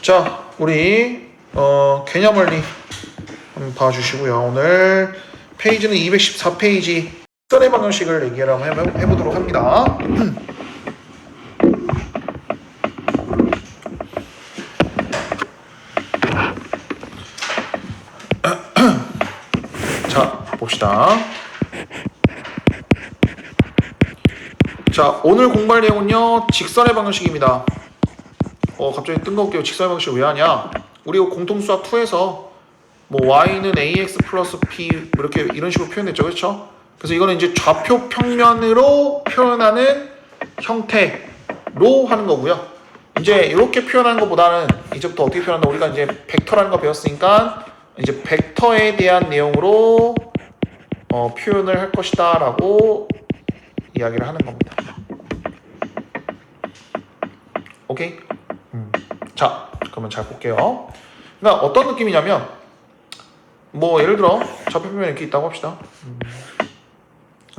자, 우리 개념 원리 한번 봐주시고요. 오늘 페이지는 214페이지 선의 방정식을 얘기를 한번 해보도록 합니다. 자, 봅시다. 자, 오늘 공부할 내용은요, 직선의 방정식입니다. 갑자기 뜬금없게 직선의 방정식 왜 하냐? 우리 공통수학 2에서 뭐 y는 ax 플러스 p 이렇게 이런 식으로 표현했죠, 그렇죠? 그래서 이거는 이제 좌표 평면으로 표현하는 형태로 하는 거고요. 이제 이렇게 표현하는 것보다는 이제부터 어떻게 표현한다? 우리가 이제 벡터라는 거 배웠으니까 이제 벡터에 대한 내용으로 표현을 할 것이다라고 이야기를 하는 겁니다. 오케이? 자, 그러면 잘 볼게요. 그러니까 어떤 느낌이냐면 뭐 예를 들어 좌표평면이 이렇게 있다고 합시다.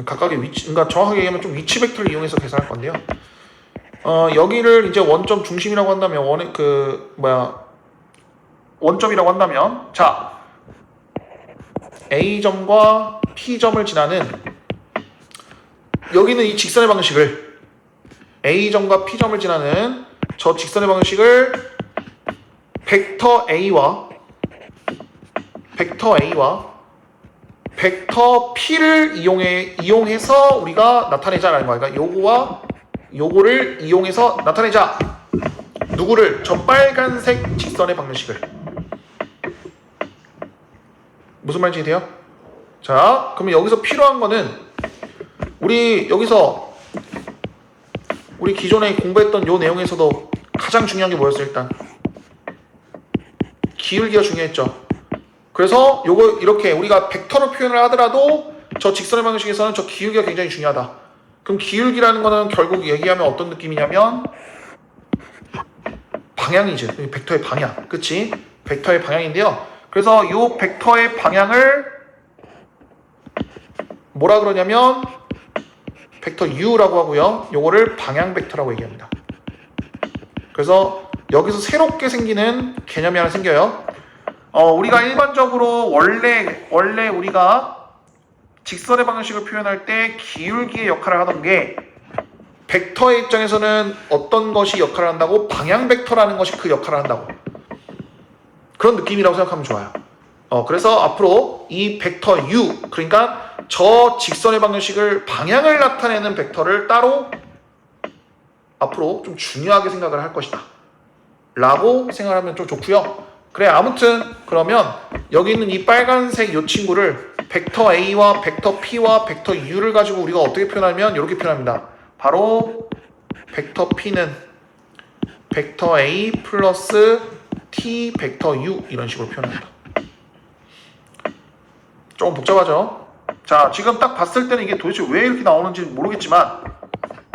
각각의 위치, 그러니까 정확하게 얘기하면 좀 위치 벡터를 이용해서 계산할 건데요. 여기를 이제 원점 중심이라고 한다면 원점이라고 한다면 자, A점과 P점을 지나는 여기는 이 직선의 방식을 A점과 P점을 지나는 저 직선의 방식을 벡터 A와 벡터 P를 이용해서 우리가 나타내자라는 거야. 그러니까 요거와 요거를 이용해서 나타내자. 누구를? 저 빨간색 직선의 방정식을. 무슨 말인지 이해돼요? 자, 그러면 여기서 필요한 거는 우리 여기서 우리 기존에 공부했던 요 내용에서도 가장 중요한 게 뭐였어요? 일단 기울기가 중요했죠. 그래서 요거 이렇게 우리가 벡터로 표현을 하더라도 저 직선의 방정식에서는 저 기울기가 굉장히 중요하다. 그럼 기울기라는 거는 결국 얘기하면 어떤 느낌이냐면 방향이지. 벡터의 방향. 그치? 벡터의 방향인데요. 그래서 요 벡터의 방향을 뭐라 그러냐면 벡터 u라고 하고요. 요거를 방향 벡터라고 얘기합니다. 그래서 여기서 새롭게 생기는 개념이 하나 생겨요. 우리가 일반적으로 원래 우리가 직선의 방정식을 표현할 때 기울기의 역할을 하던 게 벡터의 입장에서는 어떤 것이 역할을 한다고? 방향 벡터라는 것이 그 역할을 한다고. 그런 느낌이라고 생각하면 좋아요. 그래서 앞으로 이 벡터 u, 그러니까 저 직선의 방정식을 방향을 나타내는 벡터를 따로 앞으로 좀 중요하게 생각을 할 것이다 라고 생각하면 좀 좋고요. 그래, 아무튼 그러면 여기 있는 이 빨간색 요 친구를 벡터 A와 벡터 P와 벡터 U를 가지고 우리가 어떻게 표현하면 이렇게 표현합니다. 바로 벡터 P는 벡터 A 플러스 T 벡터 U 이런 식으로 표현합니다. 조금 복잡하죠? 자, 지금 딱 봤을 때는 이게 도대체 왜 이렇게 나오는지 모르겠지만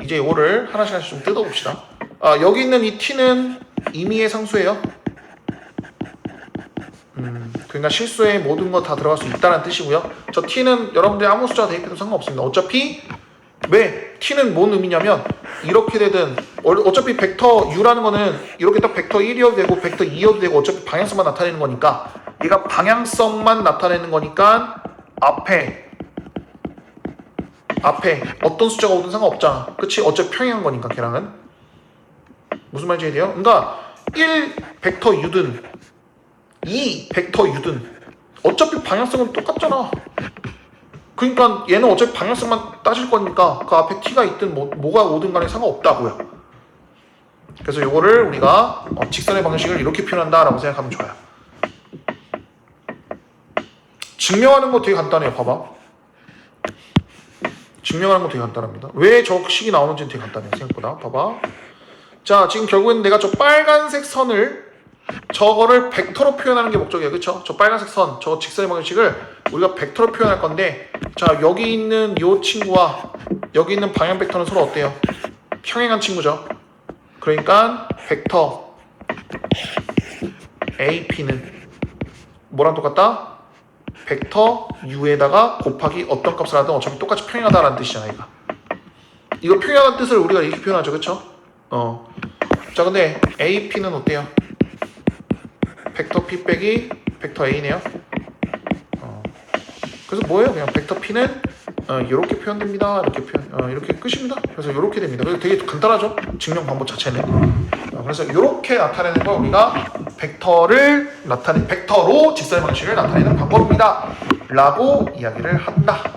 이제 이거를 하나씩 좀 뜯어봅시다. 여기 있는 이 T는 임의의 상수예요. 그러니까 실수에 모든 거 다 들어갈 수 있다는 뜻이고요. 저 T는 여러분들이 아무 숫자가 대입해도 상관없습니다. 어차피 왜? T는 뭔 의미냐면 이렇게 되든 어차피 벡터 U라는 거는 이렇게 딱 벡터 1이어도 되고 벡터 2여도 되고 어차피 방향성만 나타내는 거니까 얘가 방향성만 나타내는 거니까 앞에 어떤 숫자가 오든 상관없잖아. 그치? 어차피 평행한 거니까 걔랑은. 무슨 말인지 이해돼요? 그러니까 1 벡터 U든 2 벡터 U든 어차피 방향성은 똑같잖아. 그러니까 얘는 어차피 방향성만 따질 거니까 그 앞에 T가 있든 뭐가 오든 간에 상관없다고요. 그래서 요거를 우리가 직선의 방정식을 이렇게 표현한다라고 생각하면 좋아요. 증명하는 거 되게 간단해요. 봐봐. 증명하는 거 되게 간단합니다. 왜 저 식이 나오는지는 되게 간단해요. 생각보다. 봐봐. 자, 지금 결국엔 내가 저 빨간색 선을 저거를 벡터로 표현하는 게 목적이에요. 그쵸? 저 빨간색 선, 저 직선의 방정식을 우리가 벡터로 표현할 건데 자, 여기 있는 요 친구와 여기 있는 방향 벡터는 서로 어때요? 평행한 친구죠. 그러니까 벡터 AP는 뭐랑 똑같다? 벡터 U에다가 곱하기 어떤 값을 하든 어차피 똑같이 평행하다라는 뜻이잖아요. 이거 평행한 뜻을 우리가 이렇게 표현하죠. 그쵸? 자, 근데 AP는 어때요? 벡터 P 빼기 벡터 A네요. 그래서 뭐예요? 그냥 벡터 P는 이렇게 표현됩니다. 이렇게 끝입니다. 그래서 이렇게 됩니다. 그래서 되게 간단하죠? 증명 방법 자체는. 그래서 이렇게 나타내는 걸 우리가 벡터로 직선의 방식을 나타내는 방법입니다. 라고 이야기를 한다.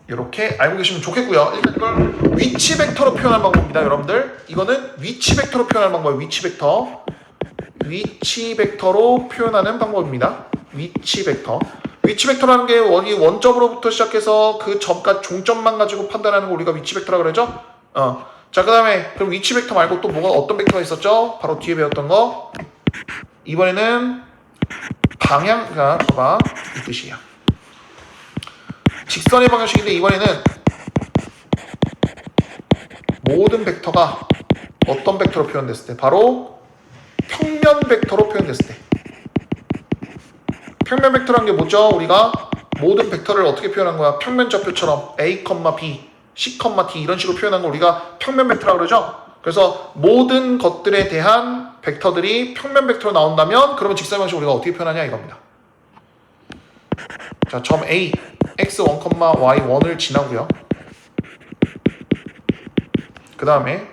이렇게 알고 계시면 좋겠고요. 일단 이걸 위치 벡터로 표현하는 방법입니다. 여러분들 이거는 위치 벡터로 표현하는 방법이에요. 위치 벡터로 표현하는 방법입니다. 위치 벡터라는 게 원점으로부터 시작해서 그 점까지 종점만 가지고 판단하는 거 우리가 위치 벡터라고 그러죠. 자, 그 다음에 그럼 위치 벡터 말고 또 뭐가 어떤 벡터가 있었죠? 바로 뒤에 배웠던 거. 이번에는 방향가 봐봐 이 뜻이에요. 직선의 방정식인데 이번에는 모든 벡터가 어떤 벡터로 표현됐을 때 바로 평면 벡터로 표현됐을 때. 평면 벡터라는 게 뭐죠? 우리가 모든 벡터를 어떻게 표현한 거야? 평면 좌표처럼 A, B, C, D 이런 식으로 표현한 거 우리가 평면 벡터라고 그러죠? 그래서 모든 것들에 대한 벡터들이 평면 벡터로 나온다면 그러면 직선의 방식 우리가 어떻게 표현하냐 이겁니다. 자, 점 A, x1, y1을 지나고요. 그 다음에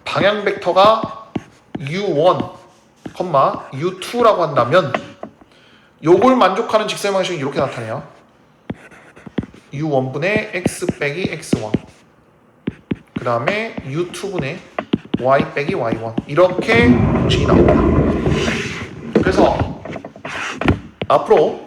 방향 벡터가 u1, u2라고 한다면 요걸 만족하는 직선의 방식은 이렇게 나타내요. u1분의 x 빼기 x1 그 다음에 u2분의 y 빼기 y1 이렇게 공식이 나옵니다. 그래서 앞으로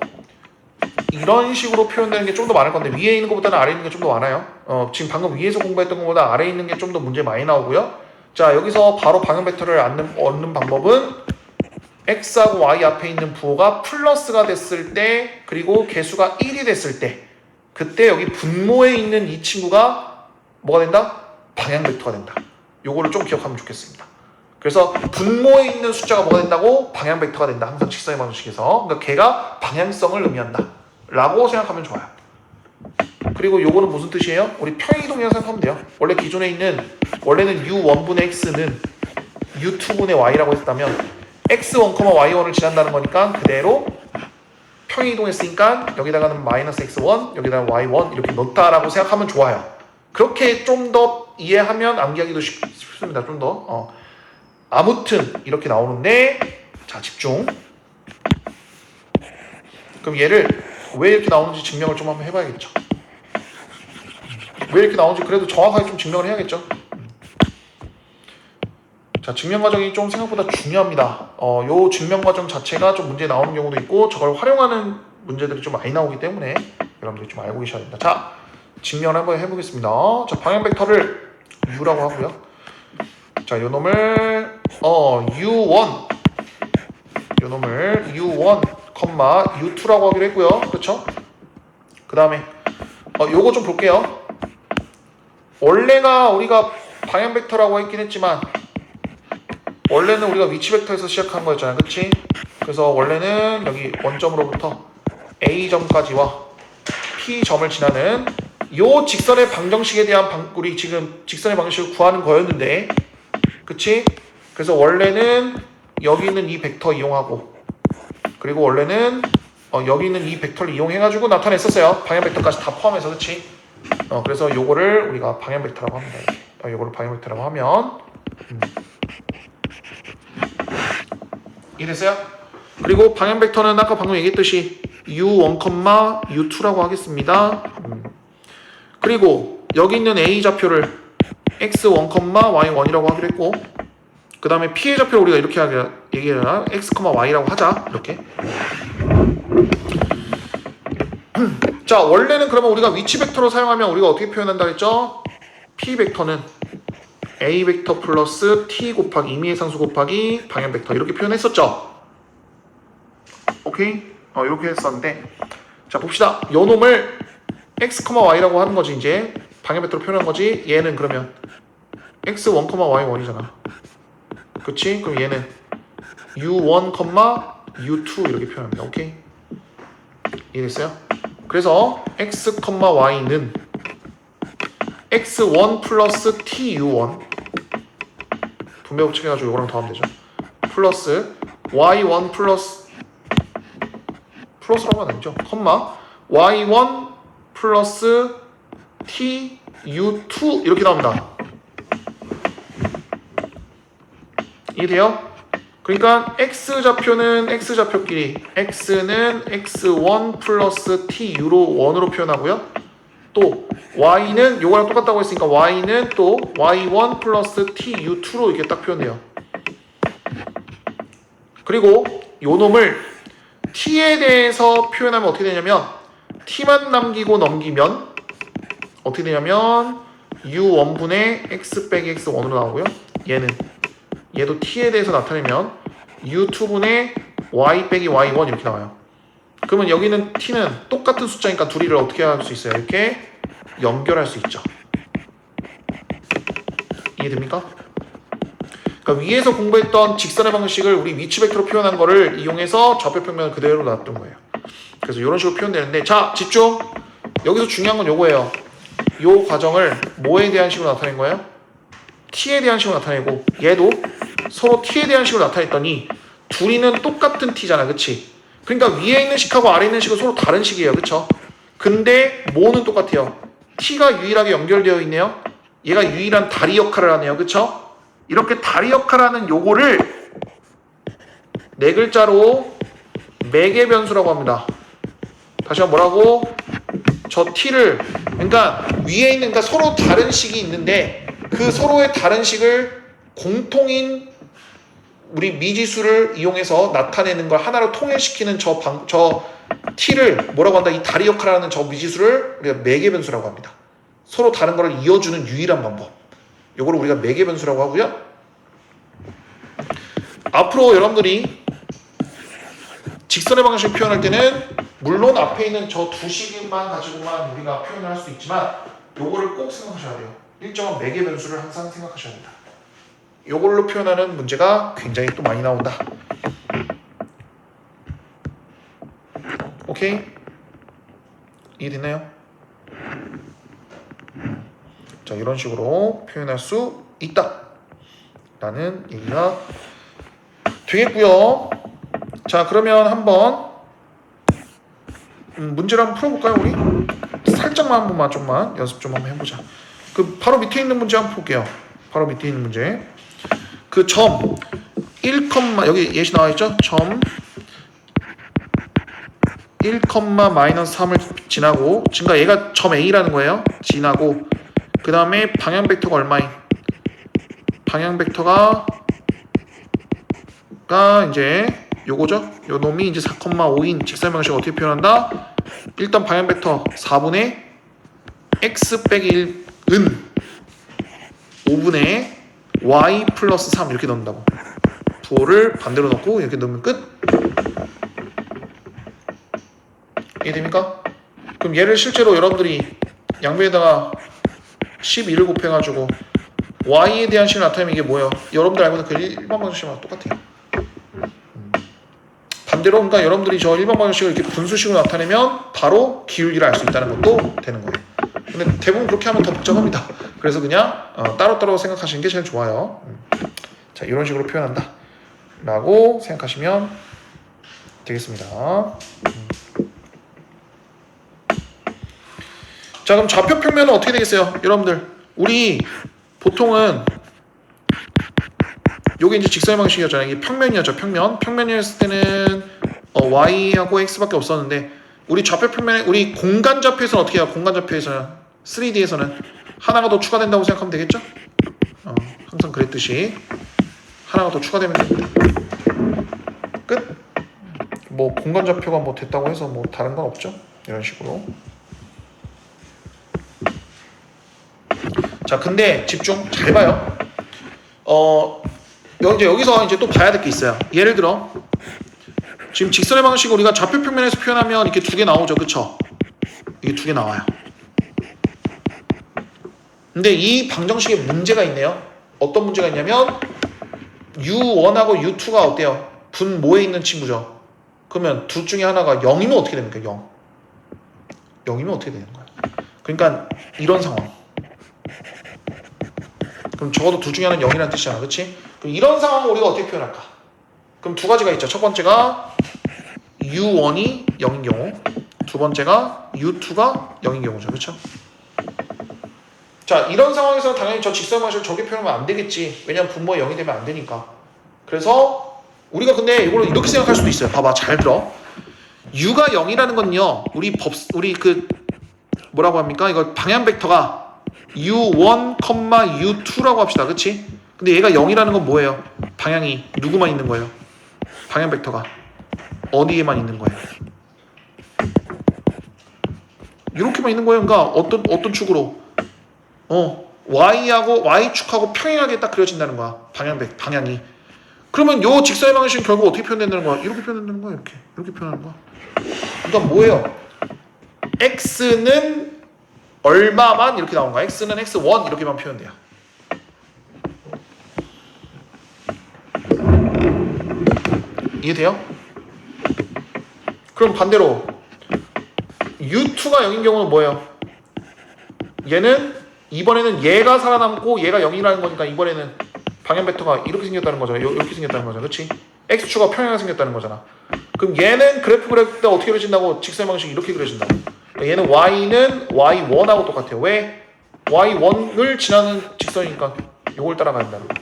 이런 식으로 표현되는 게 좀 더 많을 건데 위에 있는 것보다는 아래에 있는 게 좀 더 많아요. 지금 방금 위에서 공부했던 것보다 아래에 있는 게 좀 더 문제 많이 나오고요. 자, 여기서 바로 방향 벡터를 얻는 방법은 x하고 y 앞에 있는 부호가 플러스가 됐을 때 그리고 개수가 1이 됐을 때 그때 여기 분모에 있는 이 친구가 뭐가 된다? 방향 벡터가 된다. 요거를 좀 기억하면 좋겠습니다. 그래서 분모에 있는 숫자가 뭐가 된다고? 방향 벡터가 된다. 항상 직선의 방정식에서. 그러니까 걔가 방향성을 의미한다. 라고 생각하면 좋아요. 그리고 요거는 무슨 뜻이에요? 우리 평행이동이라고 생각하면 돼요. 원래는 u1분의 x는 u2분의 y라고 했다면 x1, y1을 지난다는 거니까 그대로 평행이동했으니까 여기다가는 마이너스 x1, 여기다가 y1 이렇게 넣었다라고 생각하면 좋아요. 그렇게 좀 더 이해하면 암기하기도 쉽습니다. 좀 더. 아무튼 이렇게 나오는데 자, 집중. 그럼 얘를 왜 이렇게 나오는지 증명을 좀 한번 해봐야겠죠. 왜 이렇게 나오는지 그래도 정확하게 좀 증명을 해야겠죠. 자, 증명 과정이 좀 생각보다 중요합니다. 요 증명 과정 자체가 좀 문제 나오는 경우도 있고 저걸 활용하는 문제들이 좀 많이 나오기 때문에 여러분들이 좀 알고 계셔야 됩니다. 자, 증명을 한번 해보겠습니다. 자, 방향 벡터를 u라고 하고요. 자, 요 놈을 u1 u2라고 하기로 했고요. 그렇죠? 그 다음에 요거 좀 볼게요. 원래가 우리가 방향 벡터라고 했긴 했지만 원래는 우리가 위치 벡터에서 시작한 거였잖아요. 그치? 그래서 원래는 여기 원점으로부터 A점까지와 P점을 지나는 요 직선의 방정식에 대한 우리 지금 직선의 방정식을 구하는 거였는데 그치? 그래서 원래는 여기 있는 이 벡터 이용하고 그리고 원래는 여기 있는 이 벡터를 이용해가지고 나타냈었어요. 방향 벡터까지 다 포함해서. 그치? 그래서 요거를 우리가 방향 벡터라고 합니다. 요거를 방향 벡터라고 하면 이해됐어요? 그리고 방향 벡터는 아까 방금 얘기했듯이 u1, u2라고 하겠습니다. 그리고 여기 있는 a 좌표를 x1, y1이라고 하기로 했고 그 다음에 p의 좌표를 우리가 이렇게 얘기해야 x, y라고 하자. 이렇게. 자, 원래는 그러면 우리가 위치 벡터로 사용하면 우리가 어떻게 표현한다 했죠? p 벡터는 a 벡터 플러스 t 곱하기 임의의 상수 곱하기 방향 벡터 이렇게 표현했었죠. 오케이? 이렇게 했었는데 자, 봅시다. 요 놈을 x, y라고 하는 거지. 이제 방향 벡터로 표현한 거지. 얘는 그러면 x1, y1이잖아. 그치? 그럼 얘는 u1, u2 이렇게 표현합니다. 오케이? 이해됐어요? 그래서 x, y는 x1 플러스 tu1 분배 법칙 해가지고 이거랑 더하면 되죠. 플러스 y1 플러스라고 하면 되죠. 컴마 y1 플러스 t u2 이렇게 나옵니다. 이해돼요? 그러니까 x좌표는 x좌표끼리 x는 x1 플러스 tu로 1으로 표현하고요. 또 y는 요거랑 똑같다고 했으니까 y는 또 y1 플러스 tu2로 이렇게 딱 표현돼요. 그리고 요 놈을 t에 대해서 표현하면 어떻게 되냐면 t만 남기고 넘기면 어떻게 되냐면 u1분의 x 빼기 x1으로 나오고요. 얘도 t에 대해서 나타내면 u2분의 y 빼기 y1 이렇게 나와요. 그러면 여기는 t는 똑같은 숫자니까 둘이를 어떻게 할 수 있어요? 이렇게 연결할 수 있죠. 이해됩니까? 그러니까 위에서 공부했던 직선의 방식을 우리 위치 벡터로 표현한 거를 이용해서 좌표 평면을 그대로 놨던 거예요. 그래서 이런 식으로 표현되는데 자 집중! 여기서 중요한 건 요거예요. 요 과정을 뭐에 대한 식으로 나타낸 거예요? t에 대한 식으로 나타내고 얘도 서로 t에 대한 식으로 나타냈더니 둘이는 똑같은 t잖아, 그치? 그러니까 위에 있는 식하고 아래에 있는 식은 서로 다른 식이에요, 그쵸? 근데 뭐는 똑같아요. t가 유일하게 연결되어 있네요. 얘가 유일한 다리 역할을 하네요, 그쵸? 이렇게 다리 역할하는 요거를 네 글자로 매개 변수라고 합니다. 다시 한번 뭐라고? 저 t를 그러니까 위에 있는 그러니까 서로 다른 식이 있는데 그 서로의 다른 식을 공통인 우리 미지수를 이용해서 나타내는 걸 하나로 통일시키는 저 t를 뭐라고 한다? 이 다리 역할을 하는 저 미지수를 우리가 매개 변수라고 합니다. 서로 다른 거를 이어주는 유일한 방법. 요거를 우리가 매개 변수라고 하고요. 앞으로 여러분들이 직선의 방식을 표현할 때는 물론 앞에 있는 저 두 식만 가지고만 우리가 표현을 할 수 있지만 요거를 꼭 생각하셔야 돼요. 일정한 매개 변수를 항상 생각하셔야 된다. 요걸로 표현하는 문제가 굉장히 또 많이 나온다. 오케이? 이해됐나요? 자, 이런 식으로 표현할 수 있다 라는 얘기가 되겠고요. 자, 그러면 한번 문제를 한번 풀어볼까요, 우리? 살짝만 한 번만 좀만 연습 좀 한번 해보자. 그 바로 밑에 있는 문제 한번 볼게요. 바로 밑에 있는 문제. 그 점 1, 여기 예시 나와 있죠? 점 1, 마이너스 3을 지나고 그러니까 얘가 점 A라는 거예요. 지나고 그 다음에 방향 벡터가 얼마인? 방향 벡터가 이제 요거죠? 요 놈이 이제 4,5인 직선 방식을 어떻게 표현한다? 일단 방향 벡터 4분의 x 빼기 1은 5분의 y 플러스 3 이렇게 넣는다고. 부호를 반대로 넣고 이렇게 넣으면 끝. 이해됩니까? 그럼 얘를 실제로 여러분들이 양변에다가 12를 곱해가지고 y에 대한 식을 나타내면 이게 뭐예요? 여러분들 알고 있는 그 일반 방정식이랑 똑같아요. 반대로 그러니까 여러분들이 저 일반 방정식을 이렇게 분수식으로 나타내면 바로 기울기를 알 수 있다는 것도 되는 거예요. 근데 대부분 그렇게 하면 더 복잡합니다. 그래서 그냥 따로따로 생각하시는 게 제일 좋아요. 자, 이런 식으로 표현한다 라고 생각하시면 되겠습니다. 자, 그럼 좌표 평면은 어떻게 되겠어요? 여러분들 우리 보통은 요게 이제 직선의 방식이었잖아요. 이게 평면이었죠. 평면이었을 때는 y하고 x밖에 없었는데 우리 좌표 평면에 우리 공간 좌표에서는 어떻게 해요? 공간 좌표에서는 3D에서는 하나가 더 추가된다고 생각하면 되겠죠? 항상 그랬듯이 하나가 더 추가되면 됩니다. 끝. 뭐 공간 좌표가 뭐 됐다고 해서 뭐 다른 건 없죠. 이런 식으로. 자, 근데 집중 잘 봐요. 여기서 이제 또 봐야 될 게 있어요. 예를 들어 지금 직선의 방식을 우리가 좌표 평면에서 표현하면 이렇게 두 개 나오죠, 그쵸? 이게 두 개 나와요. 근데 이 방정식에 문제가 있네요. 어떤 문제가 있냐면 U1하고 U2가 어때요? 분모에 있는 친구죠. 그러면 둘 중에 하나가 0이면 어떻게 됩니까? 0이면 어떻게 되는 거야? 그러니까 이런 상황. 그럼 적어도 둘 중에 하나는 0이라는 뜻이잖아, 그렇지? 그럼 이런 상황을 우리가 어떻게 표현할까? 그럼 두 가지가 있죠. 첫 번째가 U1이 0인 경우, 두 번째가 U2가 0인 경우죠. 그렇죠? 자, 이런 상황에서 당연히 저 직선 방식을 저렇게 표현하면 안 되겠지. 왜냐면 분모가 0이 되면 안 되니까. 그래서 우리가 근데 이거를 이렇게 생각할 수도 있어요. 봐봐, 잘 들어. U가 0이라는 건요. 우리 그 뭐라고 합니까? 이걸 방향 벡터가 U1, U2라고 합시다. 그치? 근데 얘가 0이라는 건 뭐예요? 방향이 누구만 있는 거예요? 방향 벡터가 어디에만 있는 거예요? 이렇게만 있는 거예요. 그러니까 어떤 축으로? Y축하고 평행하게 딱 그려진다는 거야. 방향이. 그러면 요 직사의 방식은 결국 어떻게 표현된다는 거야? 이렇게 표현된다는 거야. 이렇게 표현하는 거야. 그러니까 뭐예요? X는 얼마만 이렇게 나온 거야. X는 X1 이렇게만 표현돼요. 이해돼요? 그럼 반대로 U2가 0인 경우는 뭐예요? 얘는 이번에는 얘가 살아남고 얘가 0이라는 거니까 이번에는 방향 벡터가 이렇게 생겼다는 거잖아. 이렇게 생겼다는 거잖아. 그렇지? X축가 평행하게 생겼다는 거잖아. 그럼 얘는 그래프 그릴 때 어떻게 그려진다고? 직선 방식이 이렇게 그려진다고. 그러니까 얘는 Y는 Y1하고 똑같아요. 왜? Y1을 지나는 직선이니까 요걸 따라간다는 거.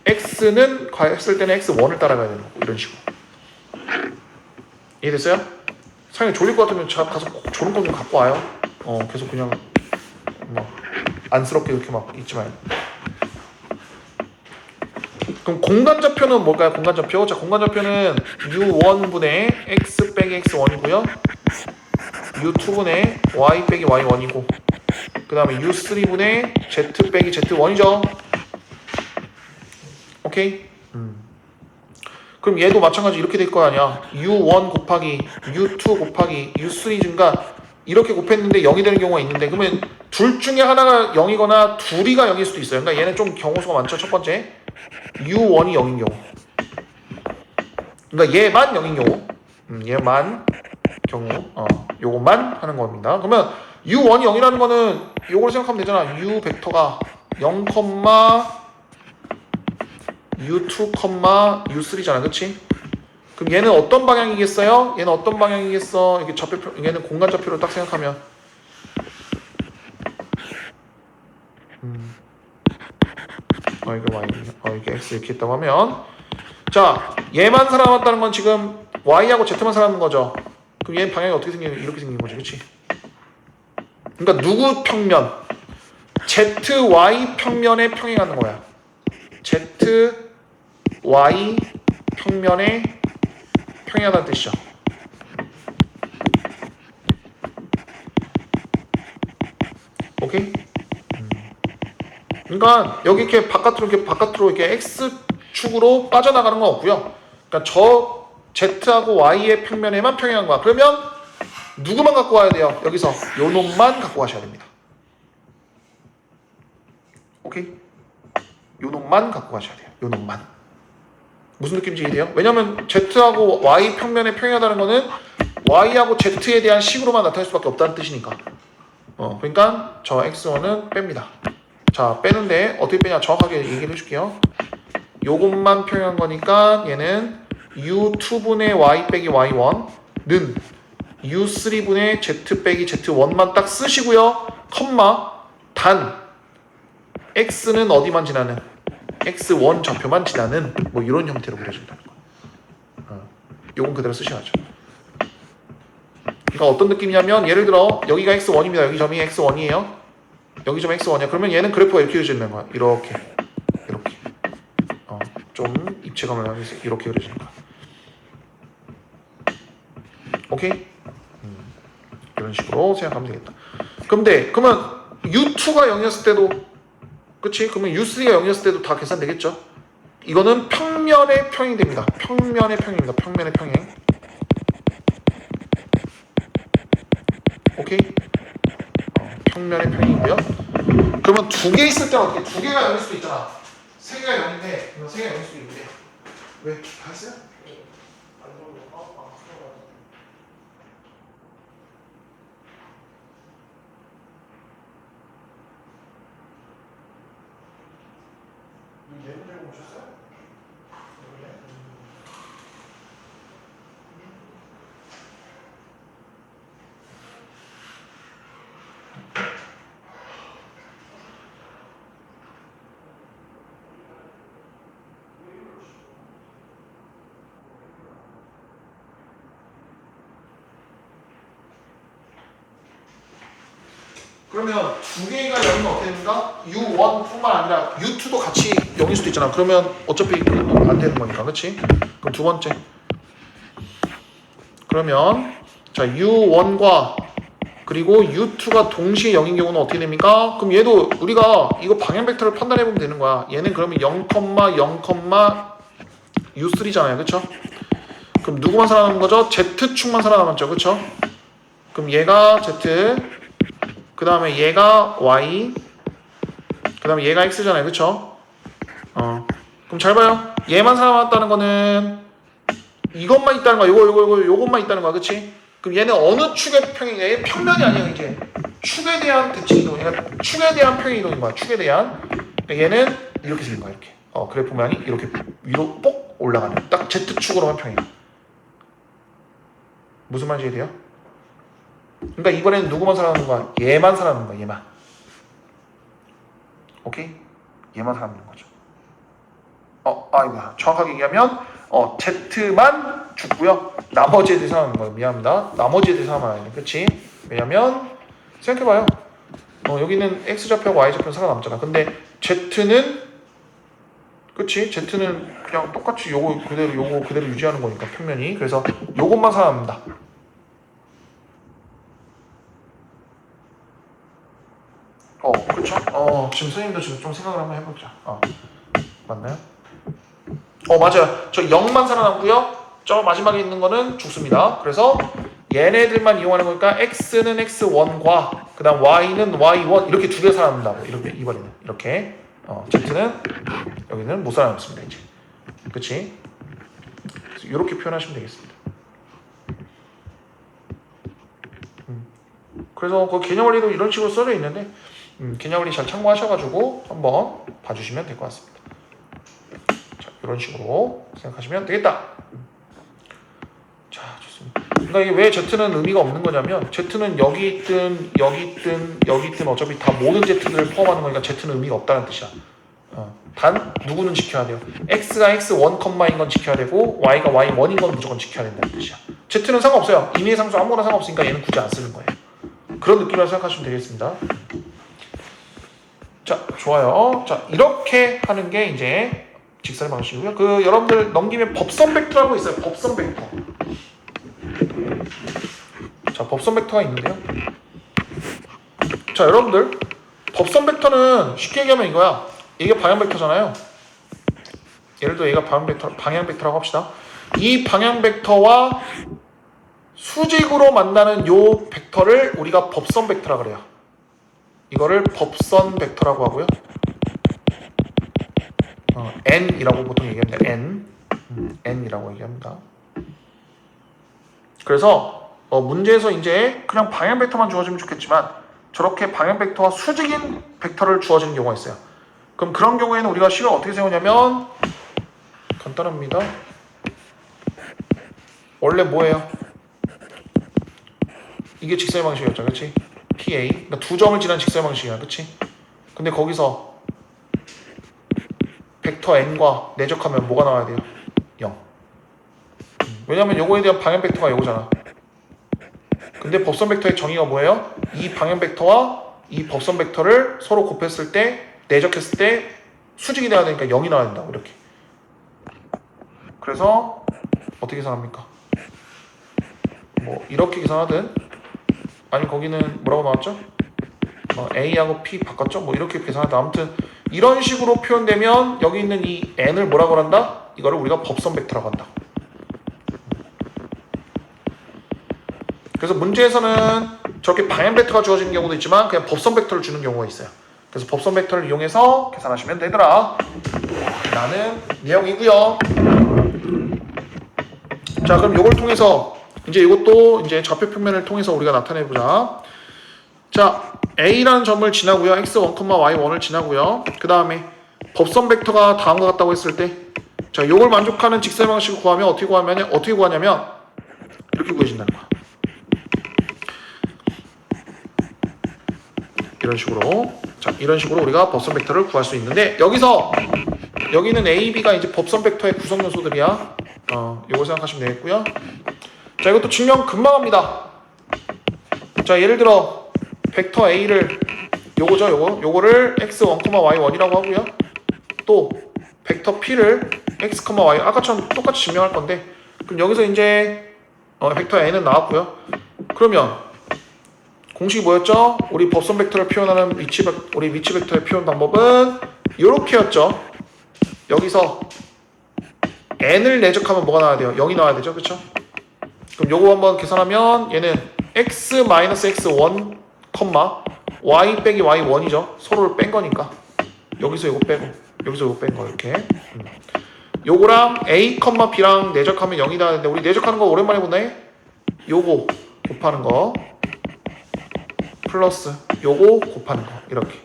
X는 했을 때는 X1을 따라가야 되는 거. 이런 식으로. 이해됐어요? 상당히 졸릴 것 같으면 가서 졸음껌 좀 갖고 와요. 계속 그냥 막 안쓰럽게 이렇게 막 있지 말고. 그럼 공간좌표는 뭘까요? 공간좌표. 자, 공간좌표는 U1분의 X 빼기 X1이고요. U2분의 Y 빼기 Y1이고, 그 다음에 U3분의 Z 빼기 Z1이죠. 오케이? 그럼 얘도 마찬가지 이렇게 될 거 아니야. U1 곱하기 U2 곱하기 U3 증가 이렇게 곱했는데 0이 되는 경우가 있는데, 그러면 둘 중에 하나가 0이거나 둘이가 0일 수도 있어요. 그러니까 얘는 좀 경우수가 많죠. 첫 번째 U1이 0인 경우, 그러니까 얘만 0인 경우, 얘만 경우, 요것만 하는 겁니다. 그러면 U1이 0이라는 거는 요걸 생각하면 되잖아. U 벡터가 0, U2, U3잖아. 그치? 그럼 얘는 어떤 방향이겠어요? 얘는 어떤 방향이겠어? 이렇게 좌표표, 얘는 공간 좌표로 딱 생각하면 이게 Y, 이게 X 이렇게 했다고 하면, 자, 얘만 살아남았다는 건 지금 Y하고 Z만 살아남은 거죠. 그럼 얘는 방향이 어떻게 생긴, 이렇게 생긴 거지. 그치? 그러니까 누구 평면? ZY 평면에 평행하는 거야. ZY 평면에 평행하다는 뜻이죠. 오케이? 그러니까 여기 이렇게 바깥으로 이렇게 X축으로 빠져나가는 건 없고요. 그러니까 저 Z하고 Y의 평면에만 평행한 거야. 그러면 누구만 갖고 와야 돼요? 여기서 요 놈만 갖고 가셔야 됩니다. 오케이? 요 놈만 갖고 가셔야 돼요. 요 놈만. 무슨 느낌인지 이해돼요? 왜냐면 Z하고 Y 평면에 평행하다는 거는 Y하고 Z에 대한 식으로만 나타낼 수밖에 없다는 뜻이니까. 그러니까 저 X1은 뺍니다. 자, 빼는데 어떻게 빼냐 정확하게 얘기를 해줄게요. 요것만 평행한 거니까 얘는 U2분의 Y 빼기 Y1는 U3분의 Z 빼기 Z1만 딱 쓰시고요. 컴마 단 X는 어디만 지나는? X1 좌표만 지나는 뭐 이런 형태로 그려준다는 거예요. 요건 그대로 쓰셔야죠. 그러니까 어떤 느낌이냐면 예를 들어 여기가 X1입니다. 여기 점이 X1이에요. 여기 점 X1이야. 그러면 얘는 그래프가 이렇게 그려지는 거야. 이렇게 좀 입체감을 하면서 이렇게 그려지는 거야. 오케이? 이런 식으로 생각하면 되겠다. 그러면 U2가 0이었을 때도, 그치? 그러면 U3가 0이었을 때도 다 계산되겠죠? 이거는 평면의 평행이 됩니다. 평면의 평행입니다. 평면의 평행. 오케이? 평면의 평행이고요. 그러면 두 개 있을 때는 어떻게? 두 개가 0일 수도 있잖아. 세 개가 0인데, 세 개가 0일 수도 있는데. 왜? 다 했어요? 예문 들고 오셨어요? 그러면 두 개가 0이면 어떻게 됩니까? U1뿐만 아니라 U2도 같이 0일 수도 있잖아. 그러면 어차피 안 되는 거니까, 그렇지? 그럼 두 번째. 그러면 자 U1과 그리고 U2가 동시에 0인 경우는 어떻게 됩니까? 그럼 얘도 우리가 이거 방향 벡터를 판단해 보면 되는 거야. 얘는 그러면 0, 0, U3잖아요, 그렇죠? 그럼 누구만 살아남은 거죠? Z축만 살아남았죠, 그렇죠? 그럼 얘가 Z, 그 다음에 얘가 Y, 그 다음에 얘가 X잖아요, 그렇죠? 그럼 잘 봐요. 얘만 살아남았다는 거는 이것만 있다는 거야. 요것만 있다는 거야, 그렇지? 그럼 얘는 어느 축의 평행이냐? 얘 평면이 아니야, 이제 축에 대한 대칭 이동. 얘가 축에 대한 평행 이동인 거야. 축에 대한. 얘는 이렇게 생긴 거야, 이렇게. 그래프 모양이 이렇게 위로 뽁 올라가는. 딱 Z축으로만 평행. 무슨 말인지 이해돼요? 그러니까 이번에는 누구만 살아남는 거야? 얘만 살아남는 거야, 얘만. 오케이? 얘만 살아남는 거죠. 이거 정확하게 얘기하면 Z만 죽고요. 나머지에 대해서 하는 거예요. 미안합니다. 나머지에 대해서 하면 안 돼. 그렇지? 왜냐면 생각해봐요. 여기는 X좌표하고 Y좌표는 살아남잖아. 근데 Z는 그치? Z는 그냥 똑같이 요거 그대로 유지하는 거니까 평면이. 그래서 요것만 살아남는다. 그쵸? 지금 선생님도 지금 좀 생각을 한번 해보자. 맞나요? 맞아요. 저 0만 살아남고요. 저 마지막에 있는 거는 죽습니다. 그래서 얘네들만 이용하는 거니까 X는 X1과 그 다음 Y는 Y1 이렇게 두 개 살아남는다고. 이렇게 이번에는 이렇게 Z는 여기는 못 살아남습니다. 이제 그치? 그래서 이렇게 표현하시면 되겠습니다. 그래서 그 개념원리도 이런 식으로 써져 있는데 개념원리 잘 참고하셔가지고 한번 봐주시면 될 것 같습니다. 자, 이런 식으로 생각하시면 되겠다. 자, 좋습니다. 그러니까 이게 왜 Z는 의미가 없는 거냐면 Z는 여기 있든 어차피 다 모든 Z들을 포함하는 거니까 Z는 의미가 없다는 뜻이야. 단 누구는 지켜야 돼요. X가 X1, 인 건 지켜야 되고 Y가 Y1인 건 무조건 지켜야 된다는 뜻이야. Z는 상관없어요. 임의의 상수 아무거나 상관없으니까 얘는 굳이 안 쓰는 거예요. 그런 느낌으로 생각하시면 되겠습니다. 자, 좋아요. 자, 이렇게 하는 게 이제 직설 방식이고요. 여러분들 넘기면 법선 벡터라고 있어요. 법선 벡터. 자, 법선 벡터가 있는데요. 자, 여러분들 법선 벡터는 쉽게 얘기하면 이거야. 이게 방향 벡터잖아요. 예를 들어 얘가 방향 벡터라고 합시다. 이 방향 벡터와 수직으로 만나는 요 벡터를 우리가 법선 벡터라고 그래요. 이거를 법선 벡터라고 하고요. N이라고 보통 얘기합니다. N이라고 얘기합니다. 그래서 문제에서 이제 그냥 방향 벡터만 주어지면 좋겠지만 저렇게 방향 벡터와 수직인 벡터를 주어지는 경우가 있어요. 그럼 그런 경우에는 우리가 식을 어떻게 세우냐면 간단합니다. 원래 뭐예요? 이게 직사의 방식이었죠, 그렇지? PA. 그러니까 두 점을 지난 직사의 방식이야, 그렇지? 근데 거기서 벡터 n과 내적하면 뭐가 나와야 돼요? 0. 왜냐면 요거에 대한 방향 벡터가 요거잖아. 근데 법선 벡터의 정의가 뭐예요? 이 방향 벡터와 이 법선 벡터를 서로 곱했을 때 내적했을 때 수직이 돼야 되니까 0이 나와야 된다고 이렇게. 그래서 어떻게 계산합니까? 뭐 이렇게 계산하든 아니 거기는 뭐라고 나왔죠? A하고 P 바꿨죠? 뭐 이렇게 계산하든 아무튼 이런 식으로 표현되면 여기 있는 이 n을 뭐라고 한다? 이거를 우리가 법선 벡터라고 한다. 그래서 문제에서는 저렇게 방향 벡터가 주어지는 경우도 있지만 그냥 법선 벡터를 주는 경우가 있어요. 그래서 법선 벡터를 이용해서 계산하시면 되더라 라는 내용이고요. 자, 그럼 이걸 통해서 이제 이것도 이제 좌표 평면을 통해서 우리가 나타내보자. 자, A라는 점을 지나고요. X1, Y1을 지나고요. 그 다음에 법선 벡터가 다음과 같다고 했을 때 자, 이걸 만족하는 직선 방식을 구하면 어떻게 구하냐면 이렇게 구해진다는 거야. 이런 식으로. 자, 이런 식으로 우리가 법선 벡터를 구할 수 있는데 여기는 A, B가 이제 법선 벡터의 구성 요소들이야. 이거 생각하시면 되겠고요. 자, 이것도 증명 금방 합니다. 자, 예를 들어 벡터 A를 요거죠, 요거를 x1,y1이라고 하고요. 또 벡터 P를 x, y 아까처럼 똑같이 증명할 건데, 그럼 여기서 이제 벡터 N은 나왔고요. 그러면 공식이 뭐였죠? 우리 법선 벡터를 표현하는 우리 위치 벡터의 표현 방법은 이렇게였죠. 여기서 n을 내적하면 뭐가 나와야 돼요? 0이 나와야 되죠, 그렇죠? 그럼 요거 한번 계산하면 얘는 x-x1, y 빼기 y1이죠. 서로를 뺀 거니까 여기서 요거 빼고 여기서 요거 뺀 거 이렇게. 요거랑 a, b랑 내적하면 0이 나왔는데 우리 내적하는 거 오랜만에 보네. 요거 곱하는 거 플러스 요거 곱하는 거 이렇게.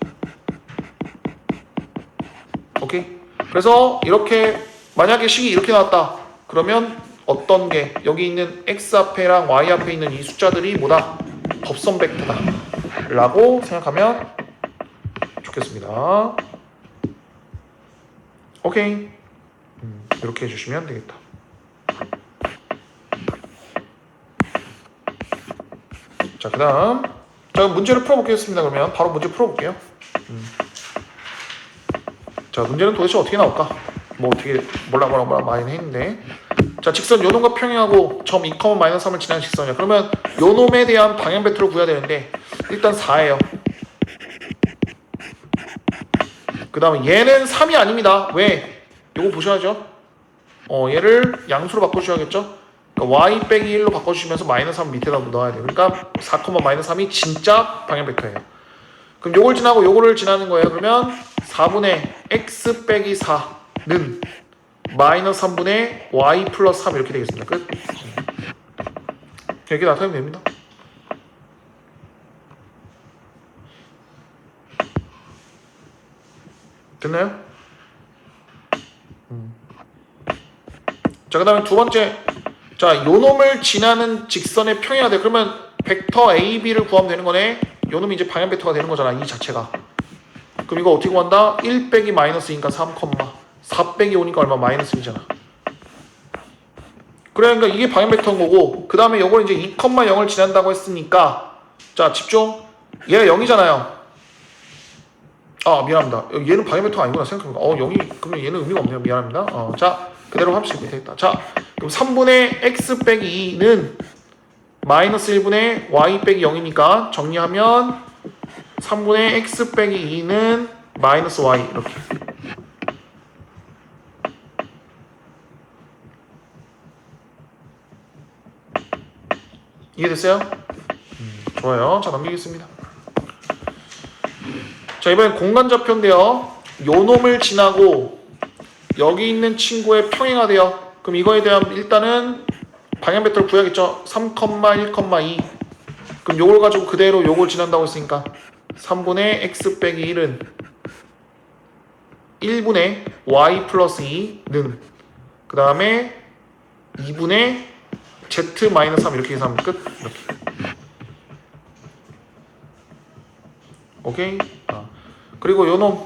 오케이? 그래서 이렇게 만약에 식이 이렇게 나왔다. 그러면 어떤 게 여기 있는 x 앞에랑 y 앞에 있는 이 숫자들이 뭐다? 법선 벡터다 라고 생각하면 좋겠습니다. 오케이. 이렇게 해주시면 되겠다. 자, 그 다음 자, 문제를 풀어보겠습니다. 그러면 바로 문제 풀어볼게요. 자, 문제는 도대체 어떻게 나올까? 뭐 어떻게 몰라 많이 했는데, 자, 직선 요놈과 평행하고 점 2, -3을 지나는 직선이야. 그러면 요놈에 대한 방향 벡터를 구해야 되는데 일단 4예요. 그 다음에 얘는 3이 아닙니다. 왜? 요거 보셔야죠. 얘를 양수로 바꿔주셔야겠죠. 그러니까 y 빼기 1로 바꿔주시면서 -3 밑에다 넣어야 돼요. 그러니까 4, -3이 진짜 방향 벡터예요. 그럼 요걸 지나고 요거를 지나는 거예요. 그러면 4분의 x 빼기 4는 -3분의 y 플러스 3 이렇게 되겠습니다. 끝. 이렇게 나타내면 됩니다. 됐나요? 자, 그 다음에 두 번째. 자, 요놈을 지나는 직선의 평행이 돼. 그러면 벡터 A, B를 구하면 되는 거네. 요놈이 이제 방향 벡터가 되는 거잖아. 이 자체가. 그럼 이거 어떻게 구한다? 1 빼기 -2니까 3, 4 빼기 5니까 얼마? -1이잖아. 그러니까 이게 방향 벡터인 거고, 그 다음에 요걸 이제 2, 0을 지난다고 했으니까, 자, 집중. 얘가 0이잖아요. 아, 미안합니다. 얘는 방향 벡터가 아니구나 생각해보니까. 0이, 그러면 얘는 의미가 없네요. 미안합니다. 자, 그대로 합시면 되겠다. 자, 그럼 3분의 x 빼기 2는 -1분의 y 빼기 0이니까 정리하면 3분의 x 빼기 2는 -y 이렇게. 이해됐어요? 좋아요. 자, 넘기겠습니다. 자, 이번엔 공간좌표인데요. 요놈을 지나고 여기 있는 친구의 평행하대요. 그럼 이거에 대한 일단은 방향 벡터를 구해야겠죠. 3, 1, 2. 그럼 요걸 가지고 그대로 요걸 지난다고 했으니까 3분의 x 빼기 1은 1분의 y 플러스 2는 그 다음에 2분의 z 마이너스 3 이렇게 계산하면 끝. 이렇게. 오케이. 그리고 요놈.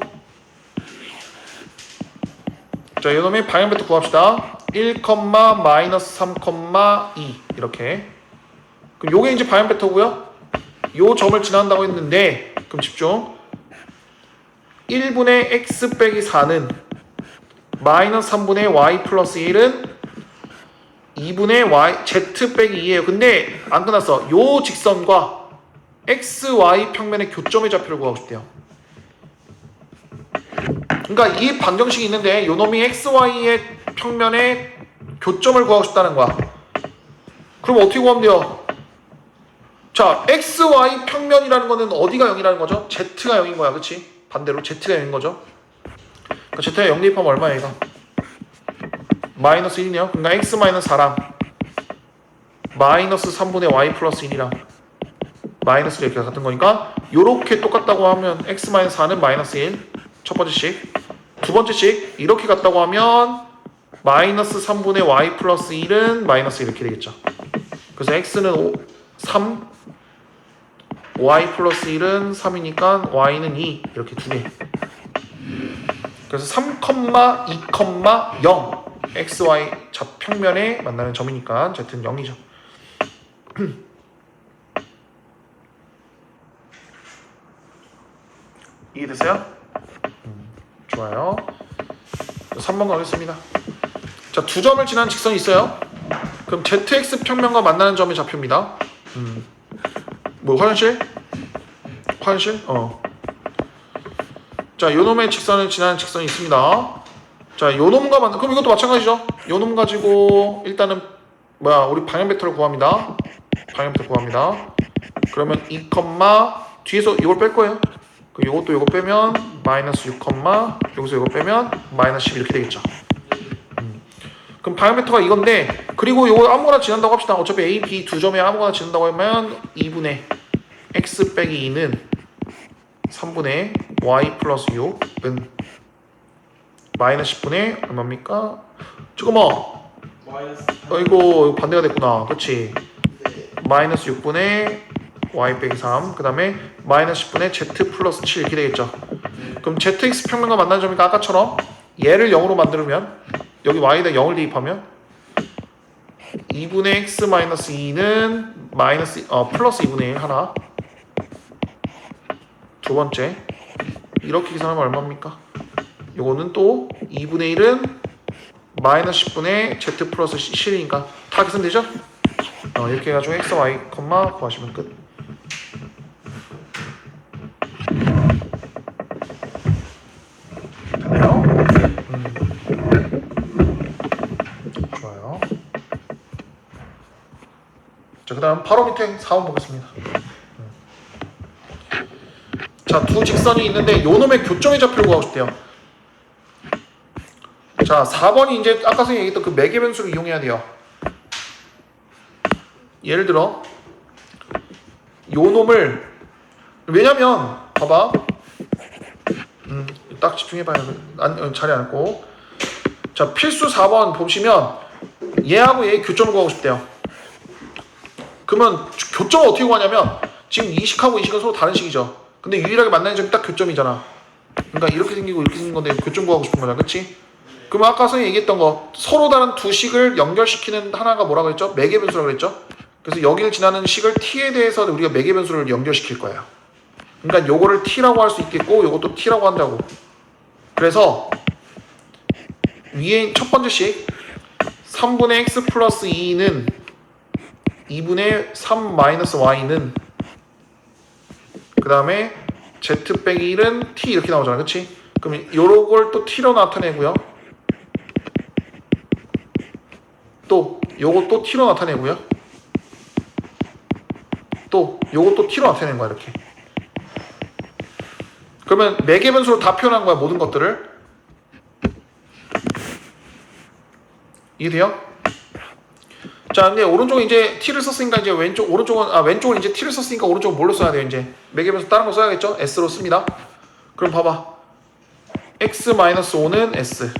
자, 요놈의 방향 벡터 구합시다. 1, -3, 2 이렇게. 그럼 요게 이제 방향 벡터고요. 요 점을 지난다고 했는데, 그럼 집중. 1분의 x 빼기 4는 -3분의 y 플러스 1은 2분의 y z 빼기 2예요. 근데 안 끝났어. 요 직선과 x, y 평면의 교점의 좌표를 구하고 싶대요. 그러니까 이 방정식이 있는데 요 놈이 x, y의 평면의 교점을 구하고 싶다는 거야. 그럼 어떻게 구하면 돼요? 자, x, y 평면이라는 거는 어디가 0이라는 거죠? z가 0인 거야, 그치? 반대로 z가 0인 거죠. 그러니까 z가 0 대입하면 얼마야, 얘가? -1이네요. 그러니까 x 마이너스 4랑 -3분의 y 플러스 1이랑 마이너스 이렇게 같은 거니까 요렇게 똑같다고 하면 x 마이너스 4는 -1 첫 번째씩, 두 번째씩 이렇게 같다고 하면 -3분의 y 플러스 1은 -1 이렇게 되겠죠. 그래서 x는 3, y 플러스 1은 3이니까 y는 2 이렇게 두 개. 그래서 3, 2, 0 x, y 좌평면에 만나는 점이니까 z는 0이죠. 이해됐어요? 좋아요. 3번 가겠습니다. 자, 두 점을 지나는 직선이 있어요. 그럼 ZX 평면과 만나는 점의 좌표입니다. 뭐 화장실? 화장실? 자, 요놈의 직선을 지나는 직선이 있습니다. 자, 요놈과 만나. 그럼 이것도 마찬가지죠. 요놈 가지고 일단은 우리 방향 벡터를 구합니다. 방향 벡터 구합니다. 그러면 2, 뒤에서 이걸 뺄 거예요. 그럼 요것도 요거 빼면 마이너스 6, 여기서 이거 빼면 마이너스 10 이렇게 되겠죠. 그럼 방향 벡터가 이건데, 그리고 요거 아무거나 지난다고 합시다. 어차피 A, B 두 점에 아무거나 지난다고 하면 2분의 x 빼기 2는 3분의 y 플러스 6은 마이너스 10분의 얼마입니까? 잠깐만. 이거 반대가 됐구나. 그렇지? 마이너스 6분의 y 빼기 3, 그 다음에 마이너스 10분의 z 플러스 7 이렇게 되겠죠. 그럼 zx 평면과 만나는 점이니까 아까처럼 얘를 0으로 만들면, 여기 y에다 0을 대입하면 2분의 x 마이너스 2는 플러스 2분의 1 하나, 두 번째 이렇게 계산하면 얼마입니까? 요거는 또 2분의 1은 마이너스 10분의 z 플러스 7이니까 다 계산되죠? 이렇게 해가지고 x, y, 구하시면 끝. 됐나요? 좋아요. 자, 그 다음 바로 밑에 4번 보겠습니다. 자, 두 직선이 있는데 요놈의 교점의 좌표를 구하고 싶대요. 자, 4번이 이제 아까 선생님 얘기했던 그 매개 변수를 이용해야 돼요. 예를 들어 요놈을, 왜냐면 봐봐, 딱 집중해봐요. 자리 앉고. 자, 필수 4번 보시면 얘하고 얘의 교점을 구하고 싶대요. 그러면 교점을 어떻게 구하냐면, 지금 이 식하고 이 식은 서로 다른 식이죠. 근데 유일하게 만나는 점이 딱 교점이잖아. 그러니까 이렇게 생기고 이렇게 생긴 건데 교점 구하고 싶은 거잖아. 그치? 그러면 아까 선생님이 얘기했던 거, 서로 다른 두 식을 연결시키는 하나가 뭐라고 했죠? 매개 변수라고 그랬죠? 그래서 여기를 지나는 식을 t에 대해서 우리가 매개 변수를 연결시킬 거예요. 그러니까 요거를 t라고 할 수 있겠고 요것도 t라고 한다고. 그래서 위에 첫 번째 식 3분의 x 플러스 2는 2분의 3 마이너스 y는, 그 다음에 z 빼기 1은 t 이렇게 나오잖아. 그치? 그럼 요걸 또 t로 나타내고요. 또 요것도 t로 나타내고요. 또 요것도 t로 나타내는 거야. 이렇게. 그러면 매개 변수로 다 표현한 거야. 모든 것들을. 이해돼요? 자, 근데 오른쪽은 이제 t를 썼으니까 이제 왼쪽은 이제 t를 썼으니까 오른쪽은 뭘로 써야 돼요? 이제 매개 변수 다른 거 써야겠죠? s로 씁니다. 그럼 봐봐. x-5는 s,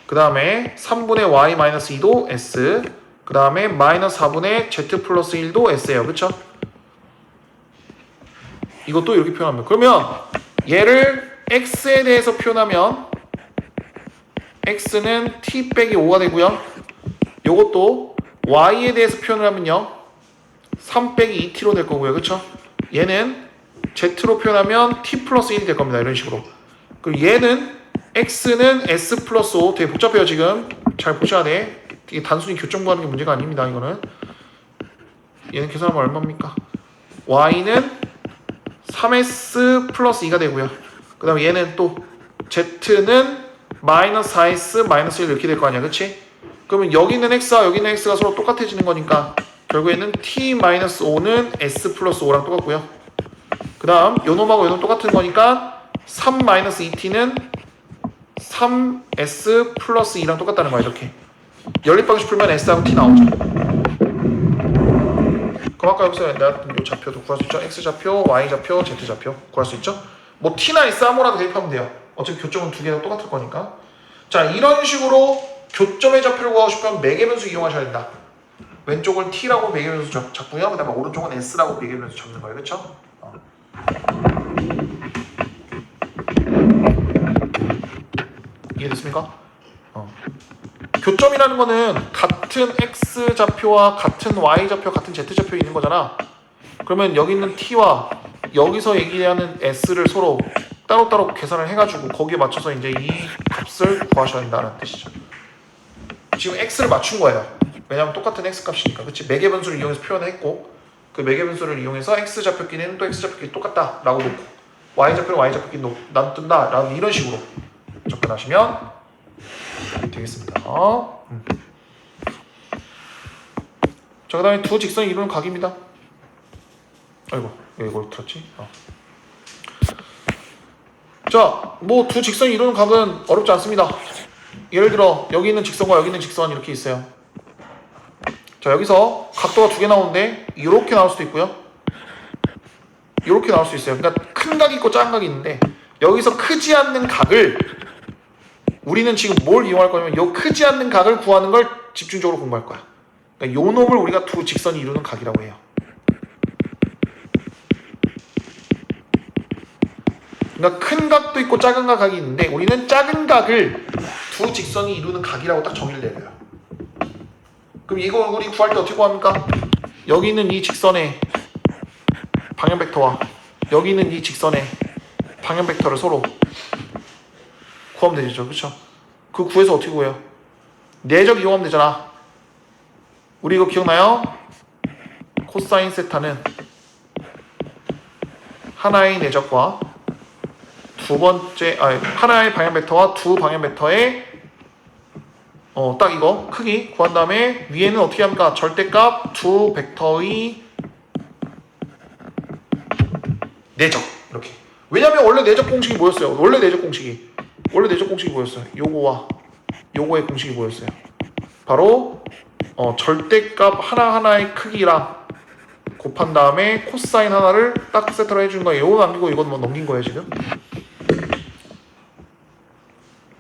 그 다음에 3분의 y-2도 s, 그 다음에 마이너스 4분의 z 플러스 1도 s예요. 그쵸? 이것도 이렇게 표현하면, 그러면 얘를 x에 대해서 표현하면 x는 t 빼기 5가 되고요. 요것도 y에 대해서 표현을 하면요 3 빼기 2t로 될 거고요. 그쵸? 얘는 z로 표현하면 t 플러스 1이 될 겁니다. 이런 식으로. 그리고 얘는 x는 s 플러스 5, 되게 복잡해요. 지금 잘 보셔야 돼. 이게 단순히 교점 구하는 게 문제가 아닙니다. 이거는 얘는 계산하면 얼마입니까? y는 3s 플러스 2가 되고요. 그 다음에 얘는 또 z는 마이너스 4s 마이너스 1 이렇게 될 거 아니야. 그치? 그러면 여기 있는 x와 여기 있는 x가 서로 똑같아지는 거니까 결국에는 t-5는 s 플러스 5랑 똑같고요. 그 다음 요놈하고 요놈 똑같은 거니까 3-2t는 3s 플러스 2랑 똑같다는 거야. 이렇게 연립방식 풀면 s하고 t 나오죠. 그럼 아까 여기서 내가 요 좌표도 구할 수 있죠. x좌표, y좌표, z좌표 구할 수 있죠. 뭐 t나 s 아무거나 대입하면 돼요. 어차피 교점은 두 개가 똑같을 거니까. 자, 이런 식으로 교점의 좌표를 구하고 싶으면 매개변수 이용하셔야 된다. 왼쪽을 t라고 매개변수 잡고요. 그 다음에 오른쪽은 s라고 매개변수 잡는 거예요. 그쵸? 이해됐습니까? 교점이라는 거는 같은 x좌표와 같은 y좌표, 같은 z좌표에 있는 거잖아. 그러면 여기 있는 t와 여기서 얘기하는 s를 서로 따로따로 계산을 해가지고 거기에 맞춰서 이제 이 값을 구하셔야 된다는 뜻이죠. 지금 x를 맞춘 거예요. 왜냐하면 똑같은 x 값이니까. 그치? 매개 변수를 이용해서 표현을 했고 그 매개 변수를 이용해서 x 좌표끼리는 또 x 좌표끼리 똑같다 라고 놓고 y 좌표는 y 좌표끼리 나눈다 라는 이런 식으로 접근하시면 되겠습니다. 자, 그 다음에 두 직선이 이루는 각입니다. 아이고 왜 이걸 틀었지? 자, 뭐 두 직선이 이루는 각은 어렵지 않습니다. 예를 들어 여기 있는 직선과 여기 있는 직선 이렇게 있어요. 자, 여기서 각도가 두 개 나오는데 이렇게 나올 수도 있고요, 이렇게 나올 수 있어요. 그러니까 큰 각이 있고 작은 각이 있는데 여기서 크지 않는 각을 우리는 지금 뭘 이용할 거냐면 요 크지 않는 각을 구하는 걸 집중적으로 공부할 거야. 그러니까 요 놈을 우리가 두 직선이 이루는 각이라고 해요. 그러니까 큰 각도 있고 작은 각이 있는데 우리는 작은 각을 두 직선이 이루는 각이라고 딱 정의를 내려요. 그럼 이거 우리 구할 때 어떻게 구합니까? 여기 있는 이 직선의 방향 벡터와 여기 있는 이 직선의 방향 벡터를 서로 구하면 되죠. 그렇죠? 그 구해서 어떻게 구해요? 내적 이용하면 되잖아. 우리 이거 기억나요? 코사인 세타는 하나의 내적과 하나의 방향 벡터와 두 방향 벡터의 딱 이거 크기 구한 다음에 위에는 어떻게 합니까? 절대값 두 벡터의 내적 이렇게. 왜냐면 원래 내적 공식이 뭐였어요? 원래 내적 공식이 뭐였어요? 요거와 요거의 공식이 뭐였어요? 바로 절대값 하나하나의 크기랑 곱한 다음에 코사인 하나를 딱 세트로 해주는 거예요. 요거 남기고 이건 뭐 넘긴 거예요 지금.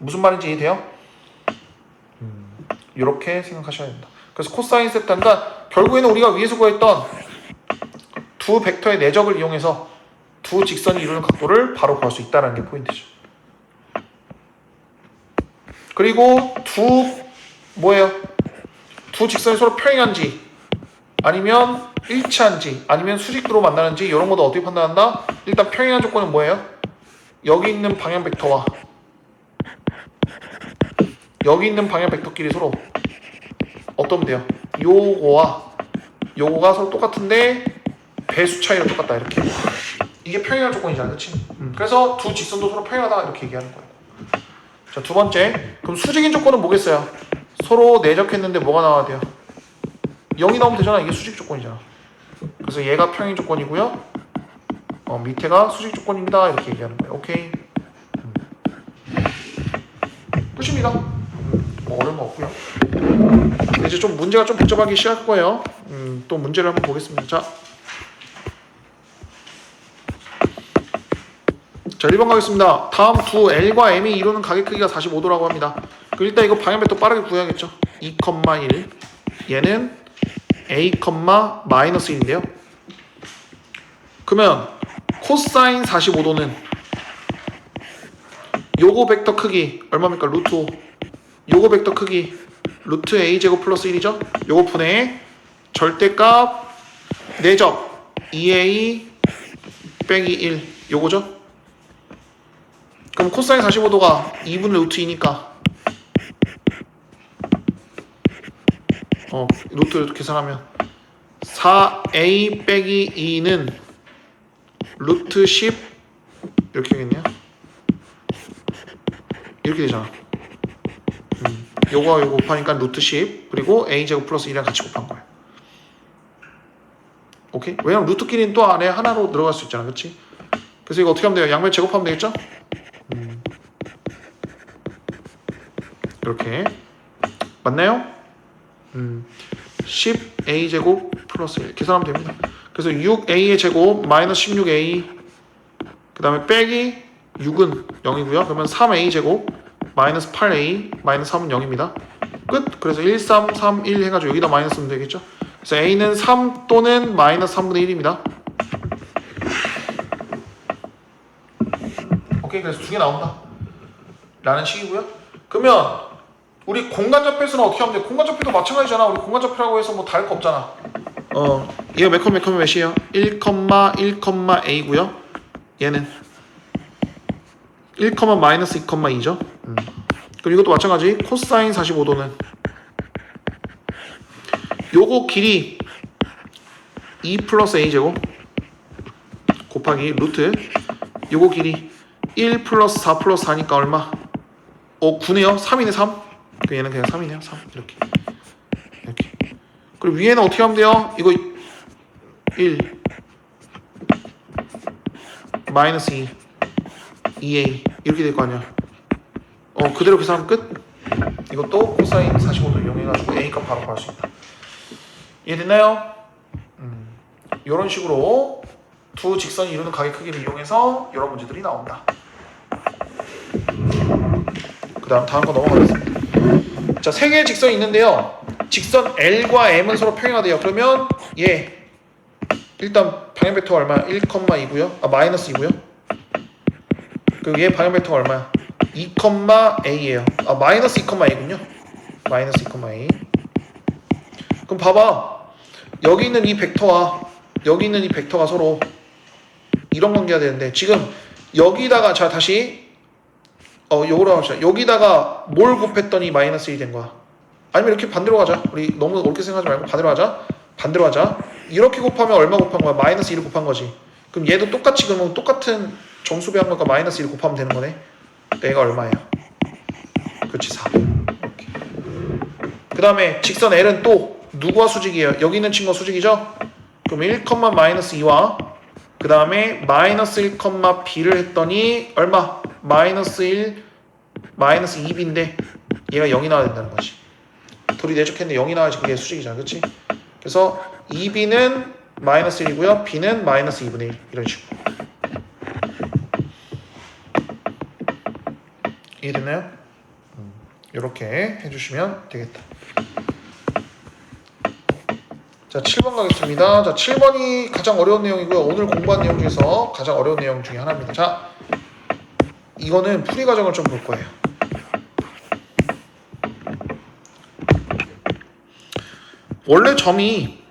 무슨 말인지 이해돼요? 이렇게 생각하셔야 됩니다. 그래서 코사인 세타가 결국에는 우리가 위에서 구했던 두 벡터의 내적을 이용해서 두 직선이 이루는 각도를 바로 구할 수 있다는 게 포인트죠. 그리고 두 직선이 서로 평행한지 아니면 일치한지 아니면 수직도로 만나는지 이런 것도 어떻게 판단한다? 일단 평행한 조건은 뭐예요? 여기 있는 방향 벡터와 여기 있는 방향 벡터끼리 서로 어떠면 돼요? 요거가 서로 똑같은데 배수 차이로 똑같다 이렇게. 이게 평행한 조건이잖아, 그렇지? 그래서 두 직선도 서로 평행하다 이렇게 얘기하는 거예요. 자, 두 번째, 그럼 수직인 조건은 뭐겠어요? 서로 내적했는데 뭐가 나와야 돼요? 0이 나오면 되잖아. 이게 수직 조건이잖아. 그래서 얘가 평행 조건이고요, 밑에가 수직 조건입니다 이렇게 얘기하는 거예요. 오케이. 끝입니다. 뭐 어려운 거 없고요. 이제 좀 문제가 좀 복잡하기 시작할 거예요. 또 문제를 한번 보겠습니다. 자, 1번 가겠습니다. 다음 두 L과 M이 이루는 각의 크기가 45도라고 합니다. 그럼 일단 이거 방향 벡터 빠르게 구해야겠죠. 2,1 얘는 A, 마이너스 1인데요. 그러면 코사인 45도는 요거 벡터 크기 얼마입니까? 루트 5. 요거 벡터 크기 루트 A제곱 플러스 1이죠. 요거 분의 절대값 내적 2A 빼기 1 요거죠. 그럼 코사인 45도가 2분의 루트 2니까 루트 계산하면 4A 빼기 2는 루트 10 이렇게 되겠네요. 이렇게 되잖아. 요거와 요거 곱하니까 루트 10 그리고 A제곱 플러스 1이랑 같이 곱한 거야. 오케이? 왜냐면 루트끼리는 또 안에 하나로 들어갈 수 있잖아, 그렇지? 그래서 이거 어떻게 하면 돼요? 양면 제곱하면 되겠죠? 이렇게 맞나요? 10a제곱 플러스 1 계산하면 됩니다. 그래서 6a의 제곱 마이너스 16a 그 다음에 빼기 6은 0이고요. 그러면 3a 제곱 마이너스 8a 마이너스 3은 0입니다. 끝. 그래서 1, 3, 3, 1 해가지고 여기다 마이너스 쓰면 되겠죠. 그래서 a는 3 또는 마이너스 3분의 1입니다. 오케이. 그래서 두 개 나온다 라는 식이고요. 그러면 우리 공간좌표에서는 어떻게 하면 돼? 공간좌표도 마찬가지잖아. 우리 공간좌표라고 해서 뭐 다를 거 없잖아. 얘가 몇 컴마 몇이에요? 1, 1, a고요. 얘는 1, 마이너스 2, 2죠. 그럼 이것도 마찬가지. 코사인 45도는 요거 길이 2 플러스 a제곱 곱하기 루트 요거 길이 1 플러스 4 플러스 4니까 얼마? 9네요. 3이네 3. 그 얘는 그냥 3이네요. 3 이렇게. 그리고 위에는 어떻게 하면 돼요? 이거 1 마이너스 2 2a 이렇게 될 거 아니야. 그대로 계산하면 끝. 이것도 코사인 45도 이용해가지고 a 값 바로 구할 수 있다. 이해됐나요? 이런 식으로 두 직선이 이루는 가게 크기를 이용해서 이런 문제들이 나온다. 그 다음 거 넘어가겠습니다. 자, 세 개의 직선이 있는데요. 직선 L과 M은 서로 평행하대요. 그러면 얘 일단 방향 벡터가 얼마야? 1, 2고요. 마이너스 2고요. 그리고 얘 방향 벡터가 얼마야? 2, a예요. 마이너스 2, a군요. 마이너스 2, a. 그럼 봐봐. 여기 있는 이 벡터와 여기 있는 이 벡터가 서로 이런 관계가 되는데 지금 여기다가 자 다시 요거로 합시다. 여기다가 뭘 곱했더니 마이너스 1이 된 거야. 아니면 이렇게 반대로 가자. 우리 너무 어렵게 생각하지 말고 반대로 하자. 반대로 하자. 이렇게 곱하면 얼마 곱한 거야? 마이너스 1을 곱한 거지. 그럼 얘도 똑같이 그러면 똑같은 정수 배한 거니까 마이너스 1을 곱하면 되는 거네. 얘가 얼마예요? 그렇지 4. 그 다음에 직선 L은 또 누구와 수직이에요? 여기 있는 친구가 수직이죠? 그럼 1, 마이너스 2와 그 다음에 마이너스 1, b를 했더니 얼마? 마이너스 1, 마이너스 2b인데 얘가 0이 나와야 된다는 거지. 둘이 내적했는데 0이 나와야지 그게 수직이잖아. 그치? 그래서 2b는 마이너스 1이고요. b는 마이너스 2분의 1 이런 식으로. 이해됐나요? 이렇게 해주시면 되겠다. 자, 7번 가겠습니다. 자, 7번이 가장 어려운 내용이고요. 오늘 공부한 내용 중에서 가장 어려운 내용 중에 하나입니다. 자, 이거는 풀이 과정을 좀 볼 거예요. 원래 점이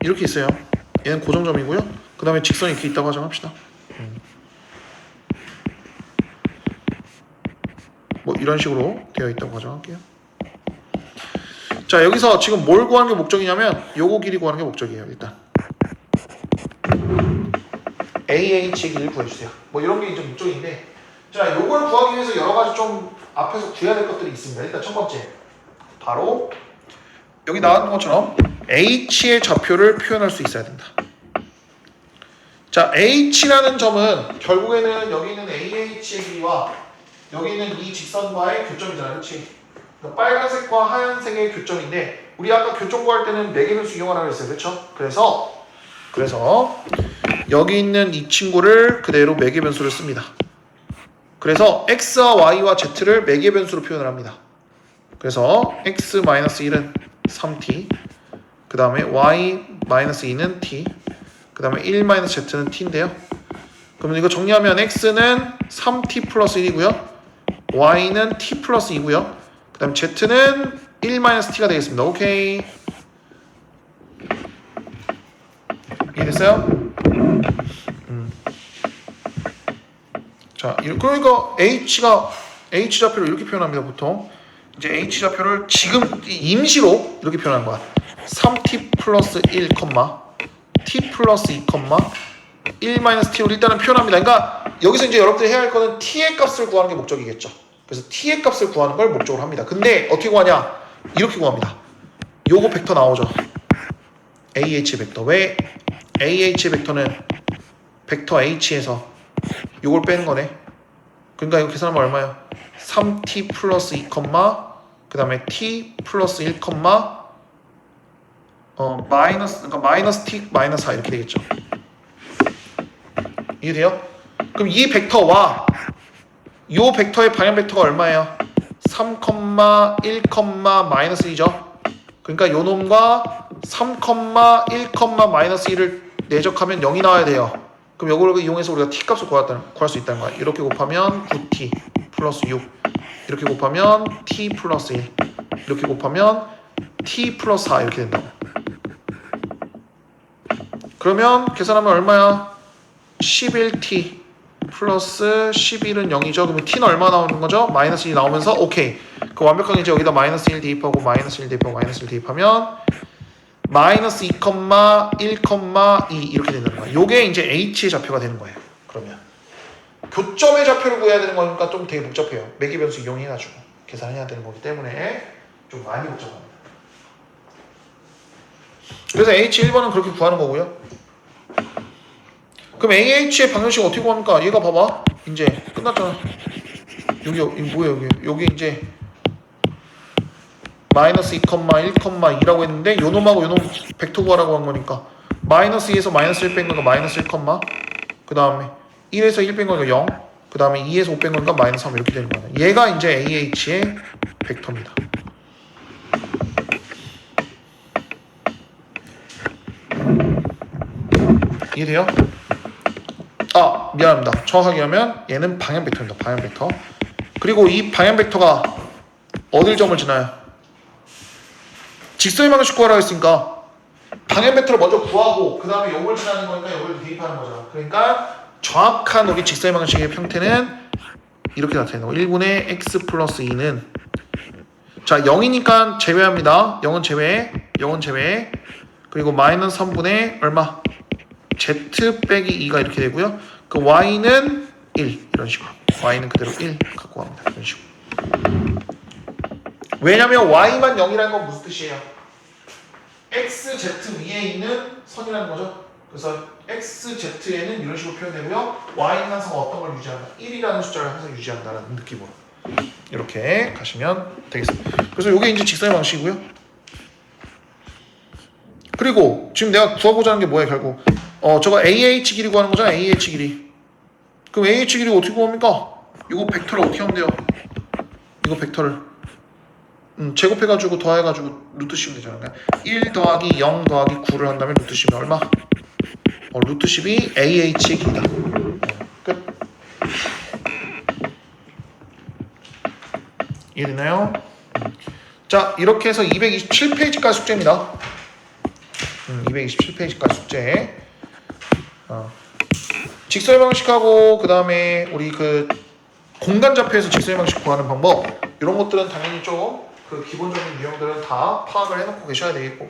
이렇게 있어요. 얘는 고정점이고요. 그 다음에 직선이 이렇게 있다고 가정합시다. 뭐 이런 식으로 되어 있다고 가정할게요. 자, 여기서 지금 뭘 구하는 게 목적이냐면 요거 길이 구하는 게 목적이에요. 일단 AH의 길이를 구해주세요. 뭐 이런 게 이제 목적인데, 자, 요걸 구하기 위해서 여러 가지 좀 앞에서 구해야 될 것들이 있습니다. 일단 첫 번째 바로 여기 나왔던 것처럼 H의 좌표를 표현할 수 있어야 된다. 자, H라는 점은 결국에는 여기 있는 AH의 길이와 여기 있는 이 직선과의 교점이잖아요. 그렇지? 빨간색과 하얀색의 교점인데 우리 아까 교점 구할 때는 매개변수 이용하라고 했어요. 그렇죠? 그래서 여기 있는 이 친구를 그대로 매개변수를 씁니다. 그래서 x와 y와 z를 매개변수로 표현을 합니다. 그래서 x-1은 3t, 그 다음에 y-2는 t, 그 다음에 1-z는 t인데요. 그러면 이거 정리하면 x는 3t 플러스 1이고요. y는 t 플러스 2고요. 그 다음 z는 1-t가 되겠습니다. 오케이. 이해됐어요? 자, 그러니까 h 좌표를 이렇게 표현합니다. 보통 이제 h 좌표를 지금 임시로 이렇게 표현하는 거야. 3t 플러스 1, t 플러스 2, 1-t로 일단은 표현합니다. 그러니까 여기서 이제 여러분들이 해야 할 거는 t의 값을 구하는 게 목적이겠죠. 그래서 t의 값을 구하는 걸 목적으로 합니다. 근데 어떻게 구하냐? 이렇게 구합니다. 요거 벡터 나오죠. AH 벡터. 왜 AH 벡터는 벡터 H에서 요걸 빼는 거네. 그러니까 이거 계산하면 얼마예요? 3t 플러스 2, 그 다음에 t 플러스 1, 그러니까 마이너스 t 마이너스 4 이렇게 되겠죠. 이해돼요? 그럼 이 벡터와 요 벡터의 방향 벡터가 얼마예요? 3, 1, 마이너스 1이죠. 그러니까 요 놈과 3, 1, 마이너스 1을 내적하면 0이 나와야 돼요. 그럼 요걸 이용해서 우리가 t 값을 구할 수 있다는 거야. 이렇게 곱하면 9t 플러스 6, 이렇게 곱하면 t 플러스 1, 이렇게 곱하면 t 플러스 4 이렇게 된다고. 그러면 계산하면 얼마야? 11t 플러스 11은 0이죠. 그러면 t는 얼마 나오는 거죠? 마이너스 1 나오면서 오케이. 그 완벽하게 이제 여기다 마이너스 1 대입하고 마이너스 1 대입하고 마이너스 1 대입하면 마이너스 2, 1, 2 이렇게 되는 거예요. 요게 이제 h의 좌표가 되는 거예요. 그러면 교점의 좌표를 구해야 되는 거니까 좀 되게 복잡해요. 매개 변수 이용해가지고 계산해야 되는 거기 때문에 좀 많이 복잡합니다. 그래서 H1번은 그렇게 구하는 거고요. 그럼 AH의 방정식 어떻게 구합니까? 얘가 봐봐. 이제 끝났잖아. 여기 뭐야 여기 이제 마이너스 2, 1, 2라고 했는데 요놈하고 요놈 벡터 구하라고 한 거니까 마이너스 2에서 마이너스 1 뺀 거니까 마이너스 1, 그 다음에 1에서 1 뺀 거니까 0, 그 다음에 2에서 5 뺀 거니까 마이너스 3 이렇게 되는 거예요. 얘가 이제 AH의 벡터입니다. 이해돼요? 아 미안합니다. 정확하게 하면 얘는 방향 벡터입니다. 방향 벡터. 그리고 이 방향 벡터가 어딜 점을 지나요? 직선의 방정식 구하라고 했으니까 방향 벡터를 먼저 구하고 그 다음에 요걸 지나는 거니까 요걸 대입하는 거죠. 그러니까 정확한 우리 직선의 방정식의 형태는 이렇게 나타내는 거. 1분의 x 플러스 2는 자 0이니까 제외합니다. 0은 제외, 0은 제외. 그리고 마이너스 3분의 얼마? z 빼기 2가 이렇게 되고요. 그 y는 1 이런 식으로 y는 그대로 1 갖고 갑니다. 이런 식으로. 왜냐면 y만 0이라는 건 무슨 뜻이에요? x, z 위에 있는 선이라는 거죠. 그래서 x, z에는 이런 식으로 표현되고요. y는 항상 어떤 걸 유지한다? 1이라는 숫자를 항상 유지한다는 느낌으로 이렇게 가시면 되겠습니다. 그래서 이게 이제 직선의 방식이고요. 그리고 지금 내가 구하고자 하는 게 뭐예요 결국? 저거 AH 길이 구하는 거잖아. AH 길이. 그럼 AH 길이 어떻게 구합니까? 이거 벡터를 어떻게 하면 돼요? 이거 벡터를 제곱해가지고 더해가지고 루트 씌우면 되잖아. 그러니까 1 더하기 0 더하기 9를 한다면 루트 씌우면 얼마? 루트 10이 AH의 길이다. 끝. 이해되나요? 자 이렇게 해서 227페이지까지 숙제입니다. 227페이지까지 숙제. 직선의 방식하고 그 다음에 우리 그 공간 좌표에서 직선의 방식 구하는 방법 이런 것들은 당연히 좀 그 기본적인 유형들은 다 파악을 해놓고 계셔야 되겠고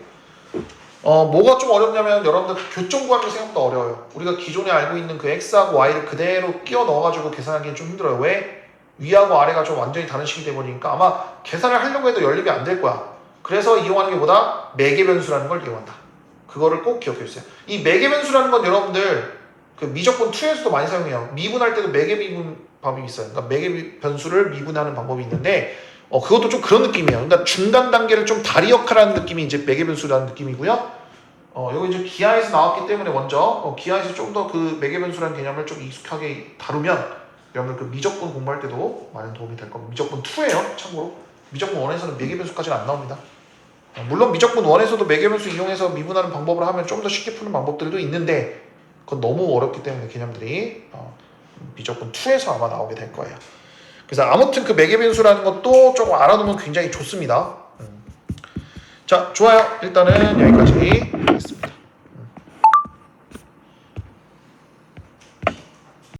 뭐가 좀 어렵냐면 여러분들 교점 구하는 게 생각보다 어려워요. 우리가 기존에 알고 있는 그 x하고 y를 그대로 끼워 넣어가지고 계산하기는 좀 힘들어요. 왜? 위하고 아래가 좀 완전히 다른 식이 되버리니까 아마 계산을 하려고 해도 연립이 안 될 거야. 그래서 이용하는 게 뭐다? 매개 변수라는 걸 이용한다. 그거를 꼭 기억해 주세요. 이 매개 변수라는 건 여러분들 그 미적분 2에서도 많이 사용해요. 미분할 때도 매개 미분 방법이 있어요. 그러니까 매개 변수를 미분하는 방법이 있는데 그것도 좀 그런 느낌이에요. 그러니까 중간 단계를 좀 다리 역할하는 느낌이 이제 매개 변수라는 느낌이고요. 이거 이제 기하에서 나왔기 때문에 먼저 기하에서 좀 더 그 매개 변수라는 개념을 좀 익숙하게 다루면 여러분들 그 미적분 공부할 때도 많은 도움이 될 겁니다. 미적분 2예요. 참고로 미적분 1에서는 매개 변수까지는 안 나옵니다. 물론 미적분 1에서도 매개 변수 이용해서 미분하는 방법을 하면 좀 더 쉽게 푸는 방법들도 있는데 그건 너무 어렵기 때문에 개념들이 미적분 2에서 아마 나오게 될 거예요. 그래서 아무튼 그 매개 변수라는 것도 조금 알아두면 굉장히 좋습니다. 자, 좋아요. 일단은 여기까지.